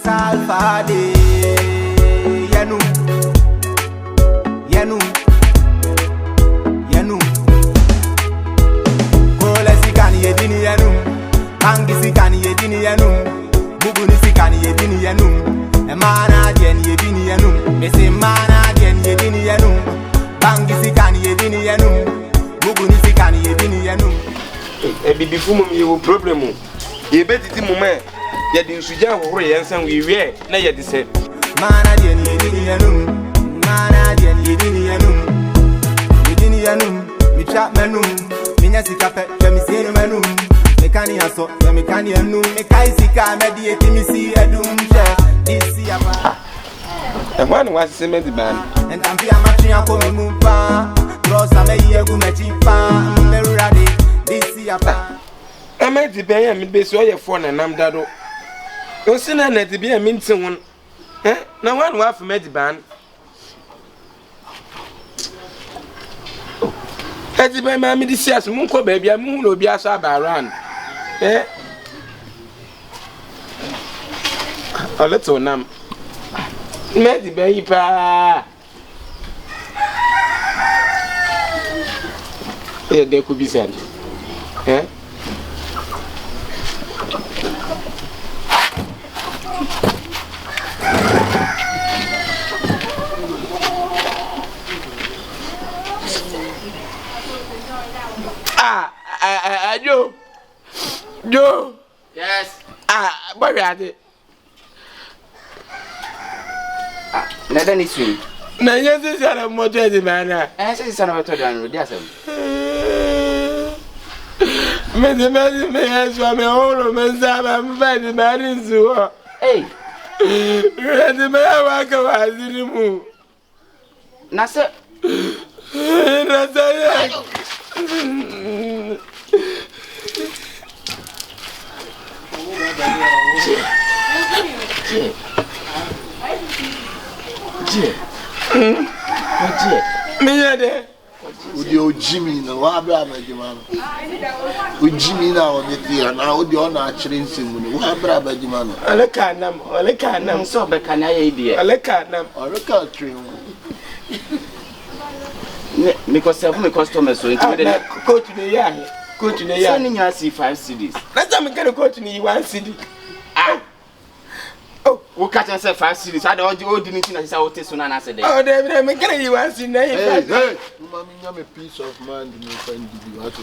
Salfade Yanum Kola sikani yedini yanum Bangi sikani yedini yanum Buguni sikani yedini yanum Emana dien yedini yanum Mese mana dien yedini yanum Bangi sikani yedini yanum Buguni sikani yedini yanum Bibi fumu mi problemu ye betiti mu me ye di nsuja horo ye nsan we wie na ye di se mana dien yedini yanum mana dien yedini yanum mi trap manum minya sikape ya mi senu manum mekani aso ya mekani anu mekai sika medi etimi si adum she disi apa e ho anu wase me di ban and am bia matri akomi mu pa cross am yi egu mechi pa merade disi apa ama di ben ya mi be so ye fo na nam dado o sina na di bia mi ntin won na wan wa fa me di ban edi ben ma mi di sias mu ko ba bia mu hu no bia so abaran a little nam me di ben yi pa de ku bi sen Joe. Yes. Boy, we are there. Nada ni swim. Na yesi sana moto edi mana. Sisi sana watu ndio ndio sasa. Me yesu me holo me zaba mbadi mari nzuo. Hey. Edi me waka wazini mu. Nasa. Miyade Udio Jimmy na wa bra ba jima no. U Jimmy na o de na o de ona akire nsemu no. Wa bra ba jima no. Aleka nam So be kan aye die. aleka nam Aleka train. Me ko serve me customer so into the coach ne ya so ni nya see 5 CDs. na time can coach ne 1 CD Oh, we catch and say 5 CDs. I don't hold anything that is out so na say there. oh David me can you 1 CD na Hey, mama nya me peace of mind me find you at.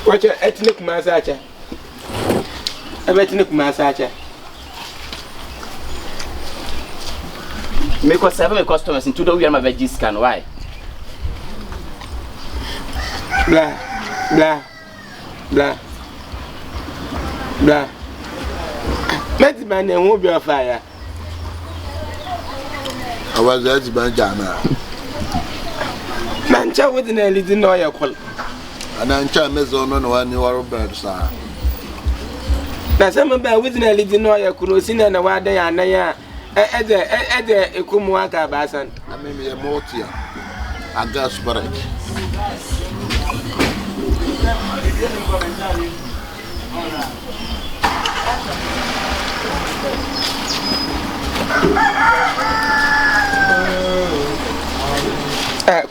watch ethnic massage ethnic massage Me ko serve me customers into the we am a scan why? Blah. Let man won't be on fire. I was at Banjana. Man, child with an elite in oil call. And I'm trying to on one you are bird, sir. Now, some about with an elite in oil cruising and a wide day and a Ekumuaka Basan. I may be a mortier. I got spirit.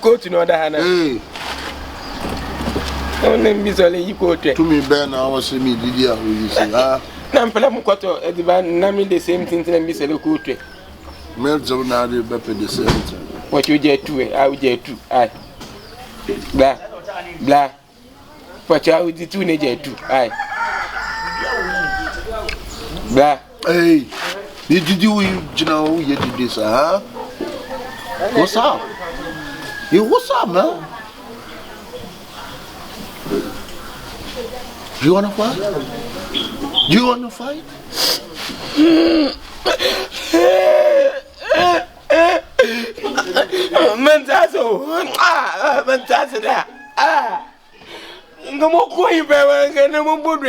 Go to no other hand. Hey, only Miss Oli, you go to me, Ben, I was me, did you say, Nampala Mukoto, a divan, naming the same thing to Miss Elocutre. Melzo now the better the same time. What you get to, I would get to. I blah. What you would do to jet to. I blah. Hey, did you know you did this, huh? What's up? You what's up, man? You wanna fight? You wanna fight? Mentazo, no more coin, and no more wood.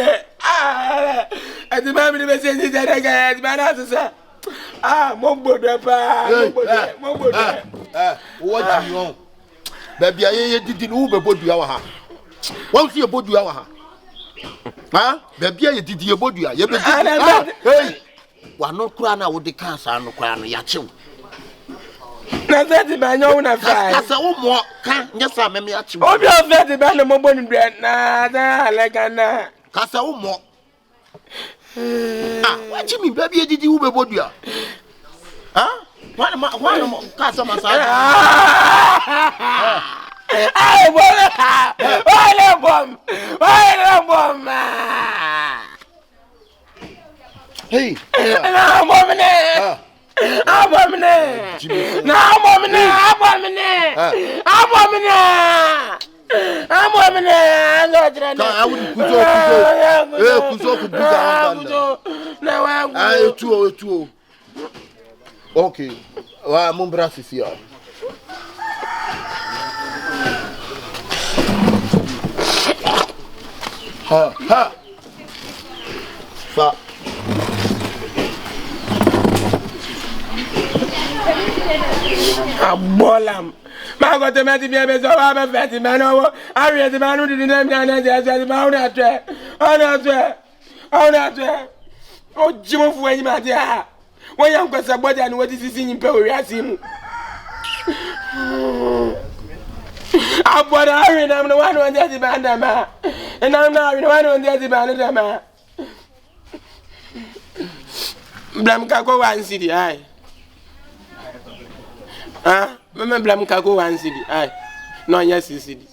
At the moment, the message that I got, my answer. More wood, What do you want? Baby, I didn't Uber, but you are. Won't see a bodua. Ha? Baby, you did your bodua. You be hey. Wa no kura na wo de cancer no kura no ya chew. Na zeti ba nyo na fa. Asa wo mo ka nyesa me ya chew. Obi o zeti ba no mo bonu dre na da lega na. Kasa wo mo. Ah, what you mean baby didi wo be bodua? Ha? Why mo kasa masaya. Ay bola. Wala bom. Hey. Na momene. Abomene. Na momene. Ngojira na. Ka awudi kuzo. Kuzo kubuga anda. Na wangu. Etuo. Okay. Wa mumbra sisi ya. Ha. Fa. Abolam. Ma go te meti bi be so wa be feti me no wo. Ari ti ma nu di na mi na je so ti ma una twe. Ona twe. O jimo fu anyi ma ti ha. Won yan kwasa boja ni wodi sisi nyi pe ori asimu. Abora ari na no wa no je ti ba nda ma. Na ari no wa no je ti ba nda ma. Blam ka ko wan sidi ai. Ah, mama blam ka ko wan sidi ai. No nya sidi.